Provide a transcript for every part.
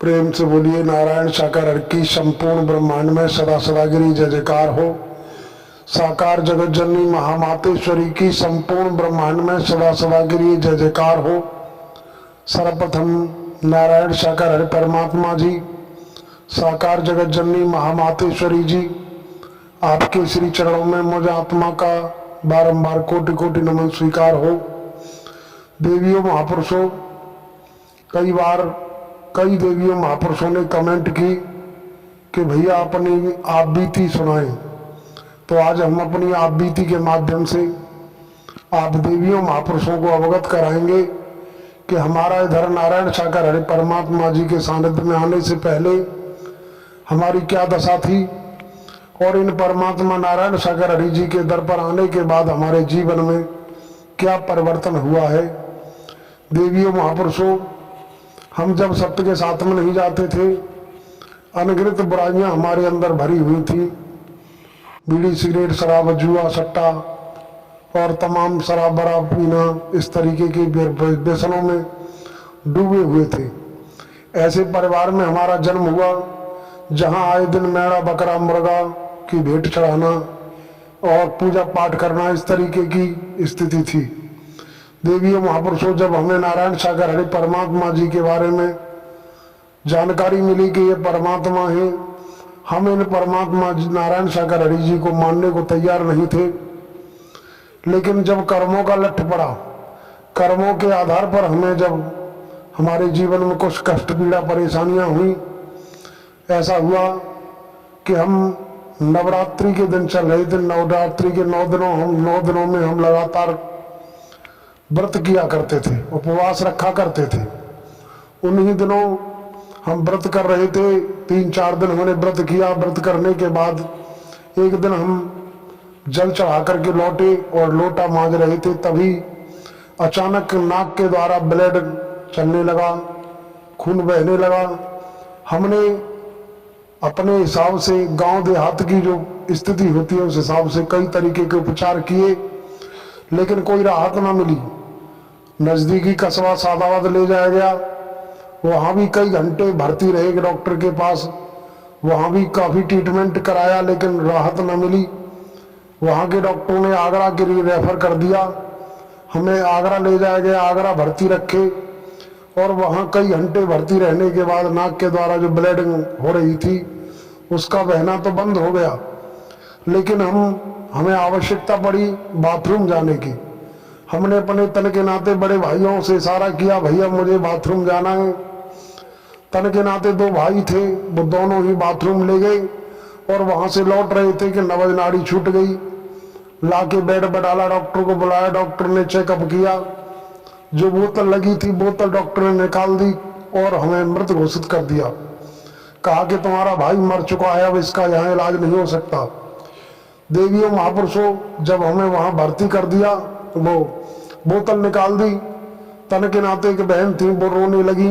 प्रेम से बोलिए नारायण साकार हर की संपूर्ण ब्रह्मांड में सदा सदागिरी जय जयकार हो। साकार जगत जननी महामातेश्वरी की संपूर्ण ब्रह्मांड में सदा सदागिरी जय जयकार हो। सर्वप्रथम नारायण साकार हरि परमात्मा जी, साकार जगत जननी महामातेश्वरी जी, आपके श्री चरणों में मुझ आत्मा का बारंबार कोटि कोटि नमन स्वीकार हो। देवियों महापुरुषों, कई बार कई देवियों महापुरुषों ने कमेंट की कि भैया अपनी आप बीती सुनाएं, तो आज हम अपनी आप बीती के माध्यम से आप देवियों महापुरुषों को अवगत कराएंगे कि हमारा इधर नारायण साकार हरि परमात्मा जी के सानिध्य में आने से पहले हमारी क्या दशा थी और इन परमात्मा नारायण सागर हरि जी के दर पर आने के बाद हमारे जीवन में क्या परिवर्तन हुआ है। देवियों महापुरुषों, हम जब सत्य के साथ में नहीं जाते थे, अनगिनत बुराइयां हमारे अंदर भरी हुई थी। बीड़ी सिगरेट शराब जुआ सट्टा और तमाम शराब बराब पीना, इस तरीके के व्यसनों में डूबे हुए थे। ऐसे परिवार में हमारा जन्म हुआ जहां आए दिन मेढ़ा बकरा मुर्गा की भेंट चढ़ाना और पूजा पाठ करना, इस तरीके की स्थिति थी। देवियों महापुरुषों, जब हमें नारायण सागर हरि परमात्मा जी के बारे में जानकारी मिली कि ये परमात्मा है, हम इन परमात्मा नारायण सागर हरि जी को मानने को तैयार नहीं थे। लेकिन जब कर्मों का लठ पड़ा, कर्मों के आधार पर हमें जब हमारे जीवन में कुछ कष्ट पीड़ा परेशानियां हुई, ऐसा हुआ कि हम नवरात्रि के दिन चल रहे थे। नवरात्रि के 9 दिनों में हम लगातार व्रत किया करते थे, उपवास रखा करते थे। उन्हीं दिनों हम व्रत कर रहे थे। 3-4 दिन हमने व्रत किया। व्रत करने के बाद एक दिन हम जल चढ़ा करके लौटे और लोटा मांज रहे थे, तभी अचानक नाक के द्वारा ब्लड चलने लगा, खून बहने लगा। हमने अपने हिसाब से गांव देहात की जो स्थिति होती है उस हिसाब से कई तरीके के उपचार किए, लेकिन कोई राहत ना मिली। नजदीकी कस्बा सादाबाद ले जाया गया, वहां भी कई घंटे भर्ती रहे डॉक्टर के पास, वहां भी काफी ट्रीटमेंट कराया, लेकिन राहत न मिली। वहां के डॉक्टरों ने आगरा के लिए रेफर कर दिया। हमें आगरा ले जाया गया, आगरा भर्ती रखे और वहां कई घंटे भर्ती रहने के बाद नाक के द्वारा जो ब्लीडिंग हो रही थी उसका बहना तो बंद हो गया, लेकिन हमें आवश्यकता पड़ी बाथरूम जाने की। हमने अपने तन के नाते बड़े भाइयों से इशारा किया, भैया मुझे बाथरूम जाना है। तन के नाते 2 भाई थे, वो दोनों ही बाथरूम ले गए और वहां से लौट रहे थे कि नवज नाड़ी छूट गई। लाके बेड पर डाला, डॉक्टर को बुलाया, डॉक्टर ने चेकअप किया। जो बोतल लगी थी बोतल डॉक्टर ने निकाल दी और हमें मृत घोषित कर दिया। कहा कि तुम्हारा भाई मर चुका है, अब इसका यहाँ इलाज नहीं हो सकता। देवियों महापुरुषों, जब हमें वहां भर्ती कर दिया, वो बोतल निकाल दी। तन के नाते एक बहन थी, वो रोने लगी।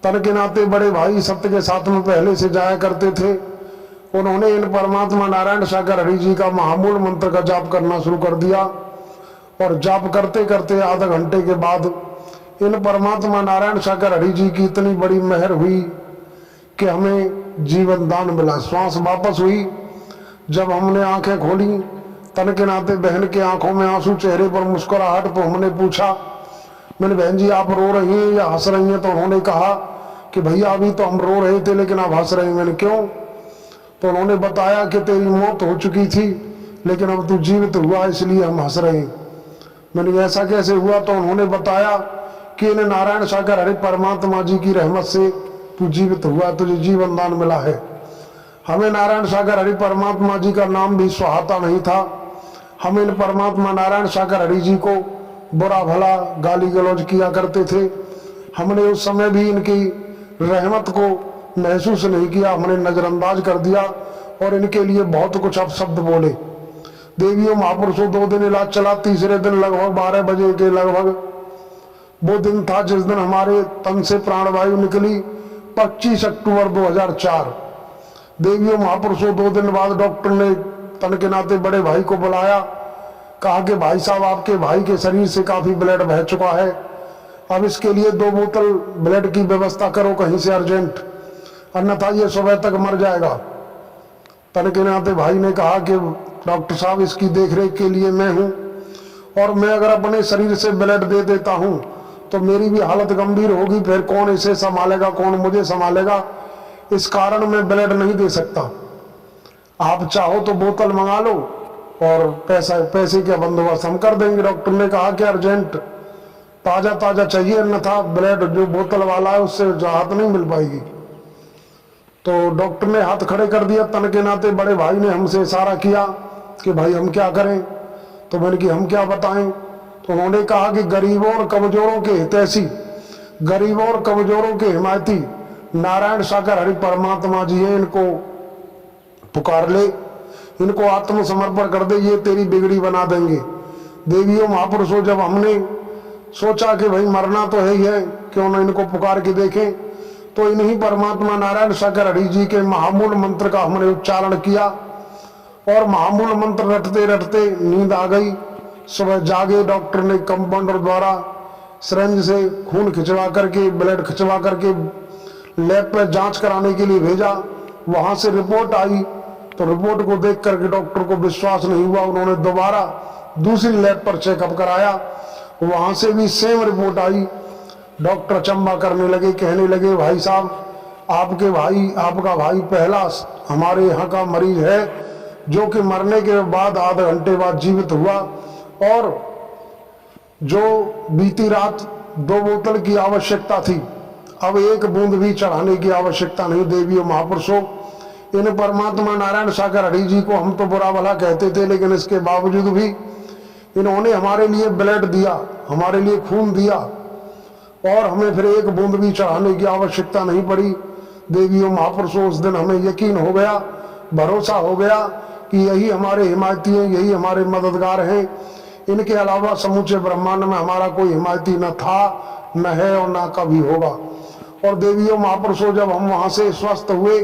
तन के नाते बड़े भाई सत्य के साथ में पहले से जाया करते थे, उन्होंने इन परमात्मा नारायण सागर हरि जी का महामूल मंत्र का जाप करना शुरू कर दिया और जाप करते करते आधा घंटे के बाद इन परमात्मा नारायण सागर हरि जी की इतनी बड़ी मेहर हुई कि हमें जीवन दान मिला, श्वास वापस हुई। जब हमने आंखें खोली, तन के नाते बहन के आंखों में आंसू, चेहरे पर मुस्कुराहट, तो हमने पूछा, मैंने बहन जी आप रो रही हैं या हंस रही हैं? तो उन्होंने कहा कि भैया अभी तो हम रो रहे थे लेकिन आप हंस रहे हैं। मैंने क्यों? तो उन्होंने बताया कि तेरी मौत हो चुकी थी लेकिन अब तू जीवित हुआ इसलिए हम हंस रहे हैं। मैंने ऐसा कैसे हुआ? तो उन्होंने बताया कि इन्हें नारायण सागर हरि परमात्मा जी की रहमत से तू जीवित हुआ, तुझे जीवन दान मिला है। हमें नारायण सागर हरि परमात्मा जी का नाम भी सुहाता नहीं था। हम इन परमात्मा नारायण सागर हरि जी को बुरा भला गाली गलौज किया करते थे। हमने उस समय भी इनकी रहमत को महसूस नहीं किया, हमने नजरअंदाज कर दिया और इनके लिए बहुत कुछ अपशब्द बोले। देवियों महापुरुषों, 2 दिन इलाज चला। तीसरे दिन लगभग 12 बजे के लगभग वो दिन था जिस दिन हमारे तन से प्राणवायु निकली, 25 अक्टूबर 2004। देवियों महापुरुषों, 2 दिन बाद डॉक्टर ने तन के नाते बड़े भाई को बुलाया, कहा कि भाई साहब आपके भाई के शरीर से काफी ब्लड बह चुका है, अब इसके लिए 2 बोतल ब्लड की व्यवस्था करो कहीं से अर्जेंट, अन्यथा ये सुबह तक मर जाएगा। तनकेनाते भाई ने कहा कि डॉक्टर साहब इसकी देखरेख के लिए मैं हूं, और मैं अगर अपने शरीर से ब्लड दे देता हूं तो मेरी भी हालत गंभीर होगी, फिर कौन इसे संभालेगा, कौन मुझे संभालेगा। इस कारण मैं ब्लड नहीं दे सकता। आप चाहो तो बोतल मंगा लो और पैसे का बंदोबस्त हम कर देंगे। डॉक्टर ने कहा कि अर्जेंट ताजा ताजा चाहिए, अन्यथा ब्लड जो बोतल वाला है उससे राहत नहीं मिल पाएगी। तो डॉक्टर ने हाथ खड़े कर दिया। तन के नाते बड़े भाई ने हमसे इशारा किया कि भाई हम क्या करें। तो मैंने कि हम क्या बताएं। तो उन्होंने कहा कि गरीबों और कमजोरों के हितैषी, गरीबों और कमजोरों के हिमायती नारायण सागर हरि परमात्मा जी हैं, इनको पुकार ले, इनको आत्मसमर्पण कर दे, ये तेरी बिगड़ी बना देंगे। देवियों महापुरुषों, जब हमने सोचा कि भाई मरना तो है ही है, क्यों ना इनको पुकार के देखें, तो इन्हीं परमात्मा नारायण सागर हरि जी के महामूल मंत्र का हमने उच्चारण किया और महामूल मंत्र रटते रटते नींद आ गई। सुबह जागे, डॉक्टर ने कंपाउंडर द्वारा सिरिंज से खून खिंचवा करके, ब्लड खिंचवा करके लैब पर जांच कराने के लिए भेजा। वहां से रिपोर्ट आई तो रिपोर्ट को देख करके डॉक्टर को विश्वास नहीं हुआ। उन्होंने दोबारा दूसरी लैब पर चेकअप कराया, वहां से भी सेम रिपोर्ट आई। डॉक्टर अचंबा करने लगे, कहने लगे भाई साहब आपका भाई पहला हमारे यहाँ का मरीज है जो कि मरने के बाद आधे घंटे बाद जीवित हुआ, और जो बीती रात 2 बोतल की आवश्यकता थी, अब 1 बूंद भी चढ़ाने की आवश्यकता नहीं। देवियों महापुरुषों, इन परमात्मा नारायण सागर हरि जी को हम तो बुरा भला कहते थे, लेकिन इसके बावजूद भी इन्होंने हमारे लिए ब्लड दिया, हमारे लिए खून दिया, और हमें फिर 1 बूंद भी चढ़ाने की आवश्यकता नहीं पड़ी। देवियों महापुरुषों, उस दिन हमें यकीन हो गया, भरोसा हो गया कि यही हमारे हिमायती हैं, यही हमारे मददगार हैं। इनके अलावा समूचे ब्रह्मांड में हमारा कोई हिमायती न था, न है और न कभी होगा। और देवियों महापुरुषों, जब हम वहां से स्वस्थ हुए,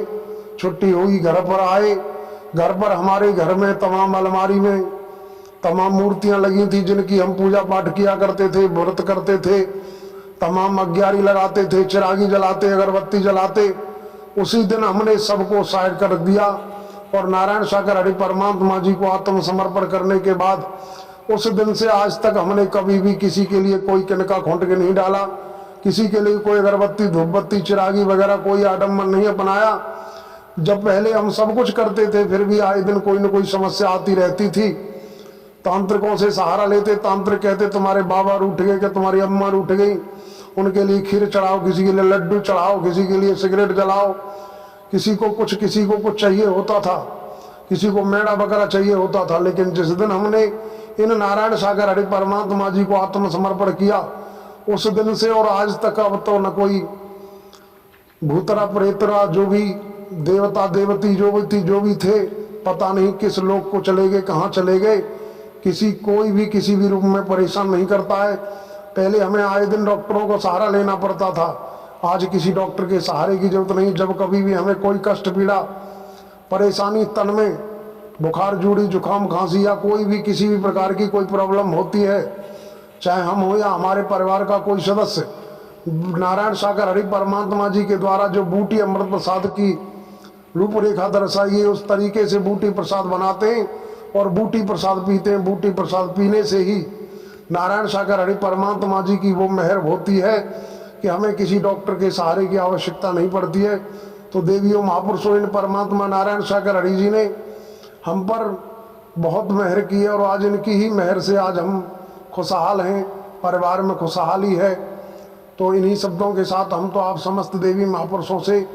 छुट्टी हुई, घर पर आए, घर पर हमारे घर में तमाम अलमारी में तमाम मूर्तियां लगी थी जिनकी हम पूजा पाठ किया करते थे, व्रत करते थे, तमाम अग्यारी लगाते थे, चिरागी जलाते, अगरबत्ती जलाते। उसी दिन हमने सबको साइड कर दिया और नारायण सागर हरि परमात्मा जी को आत्मसमर्पण करने के बाद उस दिन से आज तक हमने कभी भी किसी के लिए कोई किनका खोंट के नहीं डाला, किसी के लिए कोई अगरबत्ती धूपबत्ती चिरागी वगैरह कोई आडम्बर नहीं अपनाया। जब पहले हम सब कुछ करते थे, फिर भी आए दिन कोई न कोई समस्या आती रहती थी। तांत्रिकों से सहारा लेते, तांत्रिक कहते तुम्हारे बाबा रूठ गए, क्या तुम्हारी अम्मा रूठ गई, उनके लिए खीर चढ़ाओ, किसी के लिए लड्डू चढ़ाओ, किसी के लिए सिगरेट जलाओ, किसी को कुछ चाहिए होता था, किसी को मेड़ा वगैरह चाहिए होता था। लेकिन जिस दिन हमने इन नारायण सागर हरि परमात्मा जी को आत्मसमर्पण किया, उस दिन से और आज तक अब तो न कोई भूतरा प्रेतरा, जो भी देवता देवती जो भी थे, पता नहीं किस लोक को चले गए, कहाँ चले गए। कोई भी किसी भी रूप में परेशान नहीं करता है। पहले हमें आए दिन डॉक्टरों को सहारा लेना पड़ता था, आज किसी डॉक्टर के सहारे की जरूरत नहीं। जब कभी भी हमें कोई कष्ट पीड़ा परेशानी, तन में बुखार जूड़ी जुकाम खांसी या कोई भी किसी भी प्रकार की कोई प्रॉब्लम होती है, चाहे हम हो या हमारे परिवार का कोई सदस्य, नारायण सागर हरि परमात्मा जी के द्वारा जो बूटी अमृत प्रसाद की रूपरेखा दर्शाई है, उस तरीके से बूटी प्रसाद बनाते हैं और बूटी प्रसाद पीते हैं। बूटी प्रसाद पीने से ही नारायण सागर हरि परमात्मा जी की वो मेहर होती है कि हमें किसी डॉक्टर के सहारे की आवश्यकता नहीं पड़ती है। तो देवियों महापुरुषों, इन परमात्मा नारायण सागर हरि जी ने हम पर बहुत मेहर की है और आज इनकी ही मेहर से आज हम खुशहाल हैं, परिवार में खुशहाली है। तो इन्हीं शब्दों के साथ हम तो आप समस्त देवी महापुरुषों से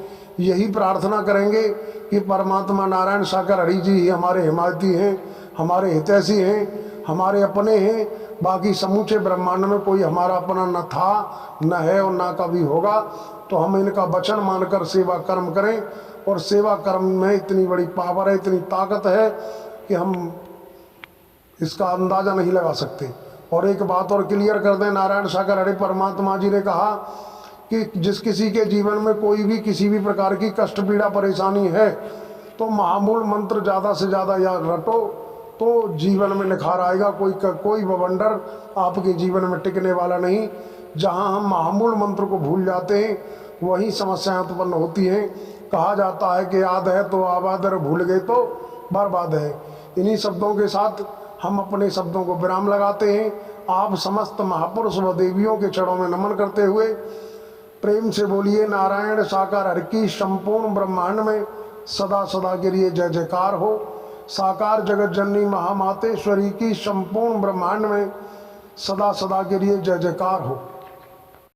यही प्रार्थना करेंगे कि परमात्मा नारायण सागर हरि जी ही हमारे हिमायती हैं, हमारे हितैषी हैं, हमारे अपने हैं। बाकी समूचे ब्रह्मांड में कोई हमारा अपना न था, न है और न कभी होगा। तो हम इनका वचन मानकर सेवा कर्म करें, और सेवा कर्म में इतनी बड़ी पावर है, इतनी ताकत है कि हम इसका अंदाजा नहीं लगा सकते। और एक बात और क्लियर कर दें, नारायण सागर हरि परमात्मा जी ने कहा कि जिस किसी के जीवन में कोई भी किसी भी प्रकार की कष्ट पीड़ा परेशानी है, तो महामूल मंत्र ज़्यादा से ज़्यादा याद रटो, तो जीवन में निखार आएगा। कोई बवंडर आपके जीवन में टिकने वाला नहीं। जहाँ हम महामूल मंत्र को भूल जाते हैं वही समस्याएं उत्पन्न होती हैं। कहा जाता है कि याद है तो आबाद है, भूल गए तो बर्बाद है। इन्हीं शब्दों के साथ हम अपने शब्दों को विराम लगाते हैं। आप समस्त महापुरुष व देवियों के चरणों में नमन करते हुए प्रेम से बोलिए नारायण साकार हर की संपूर्ण ब्रह्मांड में सदा सदा के लिए जय जयकार हो। साकार जगत जननी महामातेश्वरी की संपूर्ण ब्रह्मांड में सदा सदा के लिए जय जयकार हो।